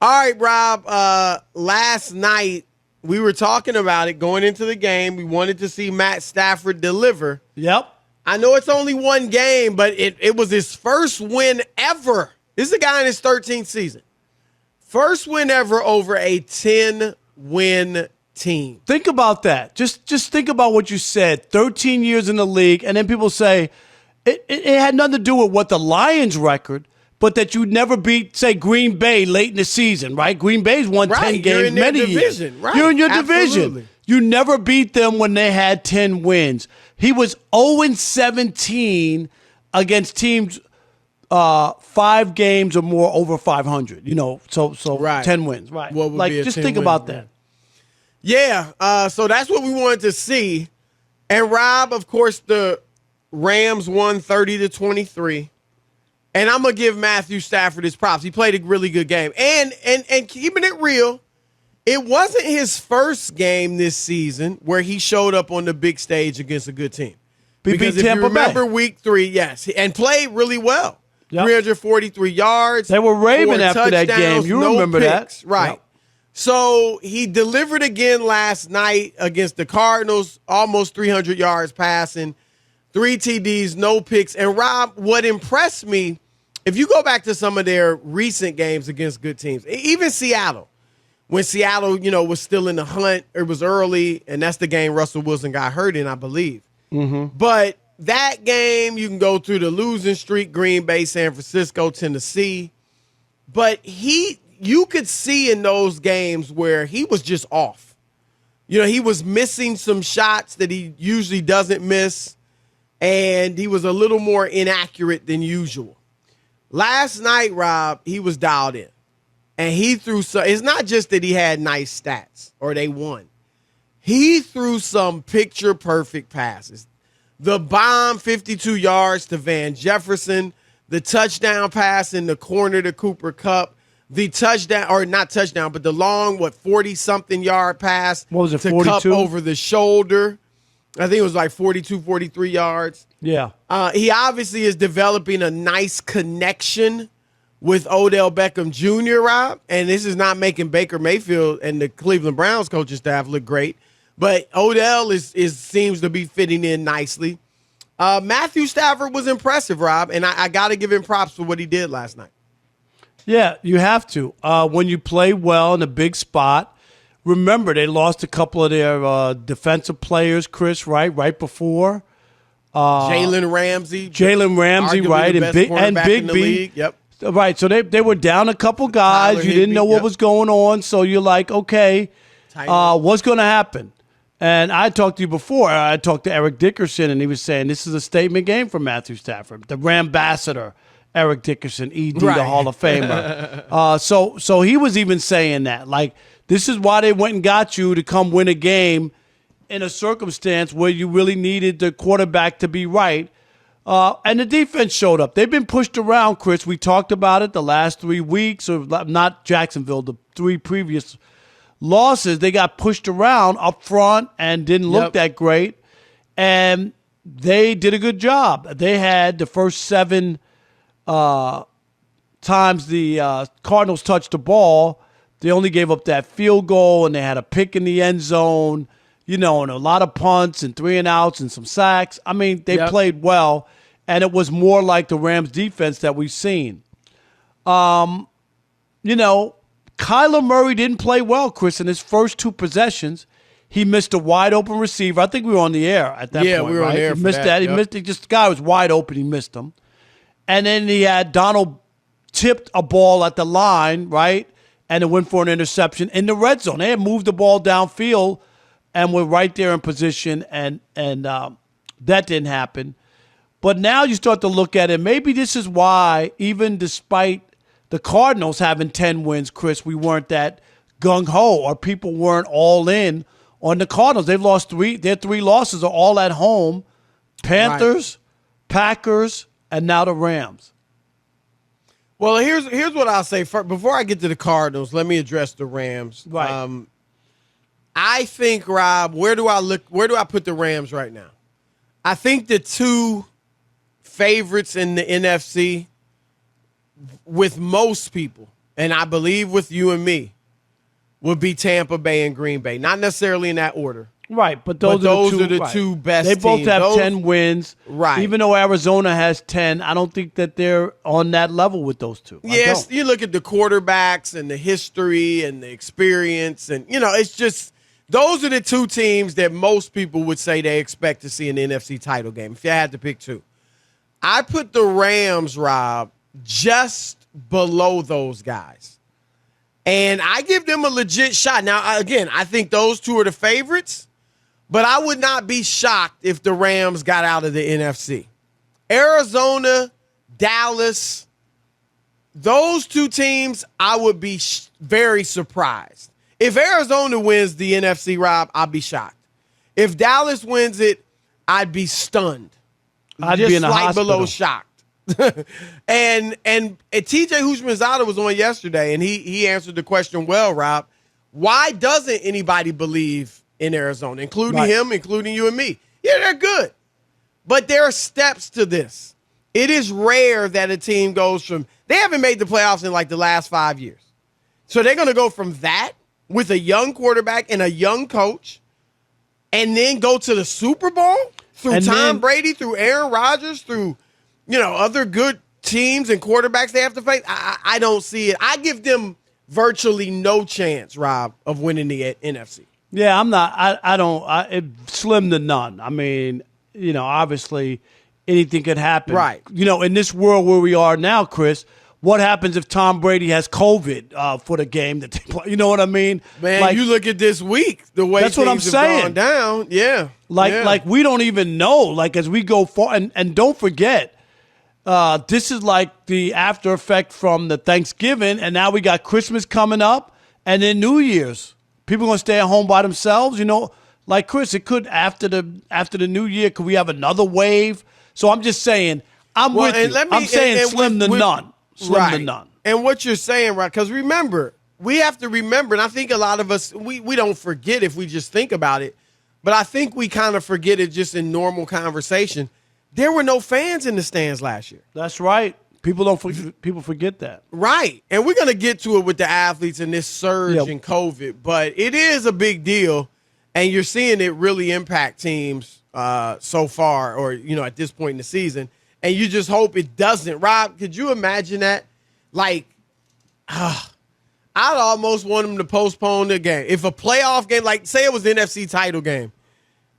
All right, Rob. Last night we were talking about it going into the game. We wanted to see Matt Stafford deliver. Yep. I know it's only one game, but it was his first win ever. This is a guy in his 13th season. First win ever over a 10-win team. Think about that. Just think about what you said. 13 years in the league, and then people say it had nothing to do with what the Lions record, but that you never beat, say, Green Bay late in the season, right? Green Bay's won 10 games many years. Right. You're in your Absolutely. division. You never beat them when they had 10 wins. He was 0-17 against teams 5 games or more over 500. So right. 10 wins. Right. What would be a just 10 think win, about right? that. Yeah, so that's what we wanted to see. And Rob, of course, the Rams won 30-23. And I'm gonna give Matthew Stafford his props. He played a really good game. And keeping it real, it wasn't his first game this season where he showed up on the big stage against a good team. Because if you remember week 3, yes, and played really well. Yep. 343 yards. They were raving after that game. You remember picks. that. Right. Yep. So he delivered again last night against the Cardinals, almost 300 yards passing, 3 TDs, no picks. And Rob, what impressed me, if you go back to some of their recent games against good teams, even Seattle, when Seattle, was still in the hunt, it was early, and that's the game Russell Wilson got hurt in, I believe. Mm-hmm. But that game, you can go through the losing streak, Green Bay, San Francisco, Tennessee. But you could see in those games where he was just off. He was missing some shots that he usually doesn't miss, and he was a little more inaccurate than usual. Last night, Rob, he was dialed in, and he threw some. It's not just that he had nice stats or they won. He threw some picture-perfect passes. The bomb, 52 yards to Van Jefferson, the touchdown pass in the corner to Cooper Kupp, the touchdown, or not touchdown, but the long, 40-something yard pass what was it, to 42? Kupp over the shoulder. I think it was like 42, 43 yards. Yeah. He obviously is developing a nice connection with Odell Beckham Jr., Rob. And this is not making Baker Mayfield and the Cleveland Browns coaching staff look great. But Odell seems to be fitting in nicely. Matthew Stafford was impressive, Rob, and I got to give him props for what he did last night. Yeah, you have to. When you play well in a big spot, remember they lost a couple of their defensive players, Chris, right before. Jalen Ramsey, right, and Big B. League. Yep. Right, so they were down a couple guys. Tyler you didn't know Higbee, what was going on, so you're like, okay, what's going to happen? And I talked to you before. I talked to Eric Dickerson, and he was saying this is a statement game for Matthew Stafford, the Rambassador, Eric Dickerson, ED, right. The Hall of Famer. So he was even saying that. Like, this is why they went and got you to come win a game in a circumstance where you really needed the quarterback to be right. And the defense showed up. They've been pushed around, Chris. We talked about it the last 3 weeks, or not Jacksonville, the 3 previous losses. They got pushed around up front and didn't look that great. And they did a good job. They had the first 7 times the Cardinals touched the ball, they only gave up that field goal, and they had a pick in the end zone, and a lot of punts and 3 and outs and some sacks. I mean, they played well, and it was more like the Rams defense that we've seen. Kyler Murray didn't play well, Chris, in his first 2 possessions. He missed a wide open receiver. I think we were on the air at that point. Yeah, we were on the air. He missed that. He missed it. Just the guy was wide open. He missed him. And then he had Donald tipped a ball at the line, right? And it went for an interception in the red zone. They had moved the ball downfield and were right there in position, and that didn't happen. But now you start to look at it. Maybe this is why, even despite the Cardinals having 10 wins, Chris, we weren't that gung-ho, or people weren't all in on the Cardinals. They've lost 3. Their 3 losses are all at home. Panthers, Packers, and now the Rams. Well, here's what I'll say. Before I get to the Cardinals, let me address the Rams. Right. I think, Rob, where do I put the Rams right now? I think the 2 favorites in the NFC with most people, and I believe with you and me, would be Tampa Bay and Green Bay. Not necessarily in that order. Right, but those are the two best teams. They both teams. have 10 wins. Right. Even though Arizona has 10, I don't think that they're on that level with those two. Yes, you look at the quarterbacks and the history and the experience, and, it's just those are the two teams that most people would say they expect to see in the NFC title game, if you had to pick two. I put the Rams, Rob, just below those guys. And I give them a legit shot. Now, again, I think those two are the favorites, but I would not be shocked if the Rams got out of the NFC. Arizona, Dallas, those two teams, I would be very surprised. If Arizona wins the NFC, Rob, I'd be shocked. If Dallas wins it, I'd be stunned. I'd be in a hospital. Below shocked. and TJ Houshmandzadeh was on yesterday, and he answered the question well, Rob. Why doesn't anybody believe in Arizona, including him, including you and me? Yeah, they're good. But there are steps to this. It is rare that a team goes from – they haven't made the playoffs in like the last 5 years. So they're going to go from that with a young quarterback and a young coach and then go to the Super Bowl through Tom Brady, through Aaron Rodgers, through – other good teams and quarterbacks they have to face. I don't see it. I give them virtually no chance, Rob, of winning the NFC. Yeah, I'm not. I don't. It's slim to none. I mean, obviously anything could happen. Right. In this world where we are now, Chris, what happens if Tom Brady has COVID for the game that they play? You know what I mean? Man, you look at this week, the way that's what I'm saying. Gone down. Yeah. Like we don't even know. Like as we go forward, and don't forget. This is like the after effect from the Thanksgiving, and now we got Christmas coming up, and then New Year's. People gonna stay at home by themselves, Like Chris, it could after the New Year. Could we have another wave? So I'm just saying, I'm with you. I'm saying slim to none. Slim to none. And what you're saying, right? Because remember, we have to remember, and I think a lot of us we don't forget if we just think about it, but I think we kind of forget it just in normal conversation. There were no fans in the stands last year. That's right. People forget that. Right. And we're going to get to it with the athletes and this surge in COVID, but it is a big deal, and you're seeing it really impact teams so far or, at this point in the season, and you just hope it doesn't. Rob, could you imagine that? Like, I'd almost want them to postpone the game. If a playoff game, like say it was the NFC title game,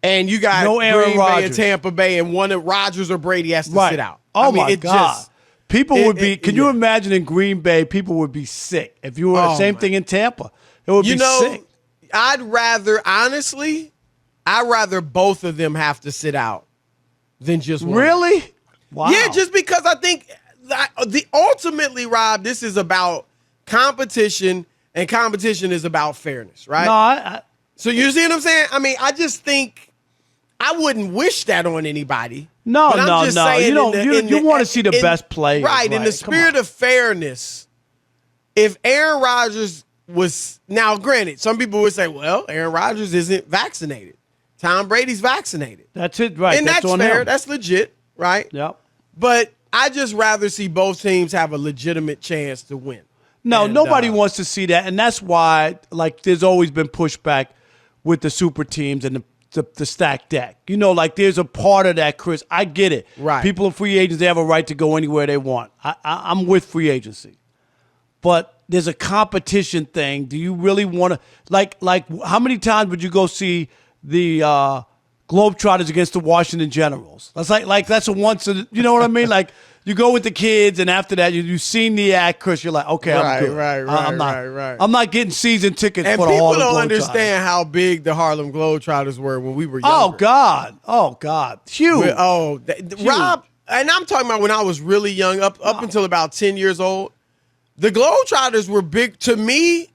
and you got Green Bay and Tampa Bay, and one of Rodgers or Brady has to sit out. Oh, my God. People would be – can you imagine in Green Bay, people would be sick. If you were the same thing in Tampa, it would be sick. I'd rather both of them have to sit out than just one. Really? Wow. Yeah, just because I think ultimately, Rob, this is about competition, and competition is about fairness, right? No, so you see what I'm saying? I mean, I just think – I wouldn't wish that on anybody. No. You want to see the best players. Right. In the spirit of fairness, if Aaron Rodgers was – now, granted, some people would say, well, Aaron Rodgers isn't vaccinated. Tom Brady's vaccinated. That's it, right. And that's fair. That's legit, right? Yep. But I just rather see both teams have a legitimate chance to win. No, nobody wants to see that. And that's why, there's always been pushback with the super teams and the stacked deck. There's a part of that, Chris. I get it. Right. People are free agents. They have a right to go anywhere they want. I'm with free agency. But there's a competition thing. Do you really want to – like how many times would you go see the Globetrotters against the Washington Generals? That's that's a once – you know what I mean? Like – you go with the kids, and after that, you've seen the act, Chris. You're like, okay, I'm good. Right. I'm not getting season tickets and for the Harlem Globetrotters. People don't understand how big the Harlem Globetrotters were when we were younger. Oh, God. Huge. Huge. Rob, and I'm talking about when I was really young, up until about 10 years old. The Globetrotters were big. To me,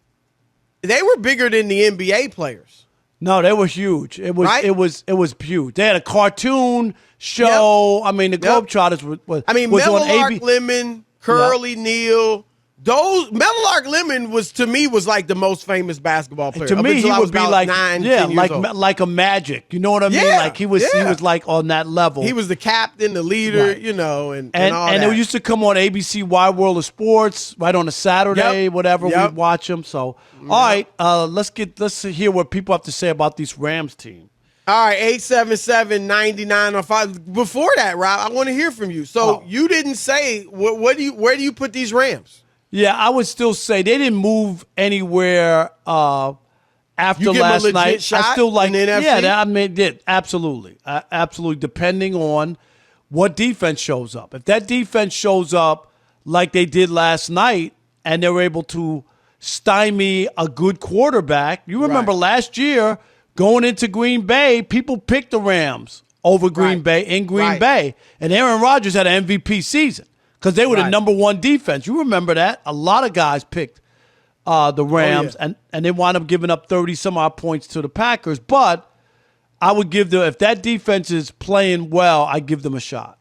they were bigger than the NBA players. No, they were huge. It was huge. They had a cartoon show. Yep. I mean, the Globetrotters was Mellow on Lemon, Curly Neal, Meadowlark Lemon was like the most famous basketball player. To me, he would be like 10 years old. like a Magic. You know what I mean? Yeah, Like he was like on that level. He was the captain, the leader, Right. and all and that. it used to come on ABC Wide World of Sports right on a Saturday, whatever. Yep. We'd watch them. So, all right, let's hear what people have to say about this Rams team. All right, 877-9905. Before that, Rob, I want to hear from you. So you didn't say where do you put these Rams? Yeah, I would still say they didn't move anywhere after last night. Shot I still like, in the NFC? did absolutely, absolutely. Depending on what defense shows up. If that defense shows up like they did last night, and they're able to stymie a good quarterback, you remember last year going into Green Bay, people picked the Rams over Green Bay in Green Bay, and Aaron Rodgers had an MVP season. Because they were the number one defense. You remember that. A lot of guys picked the Rams, and they wound up giving up 30-some-odd points to the Packers. But I would give them, if that defense is playing well, I give them a shot.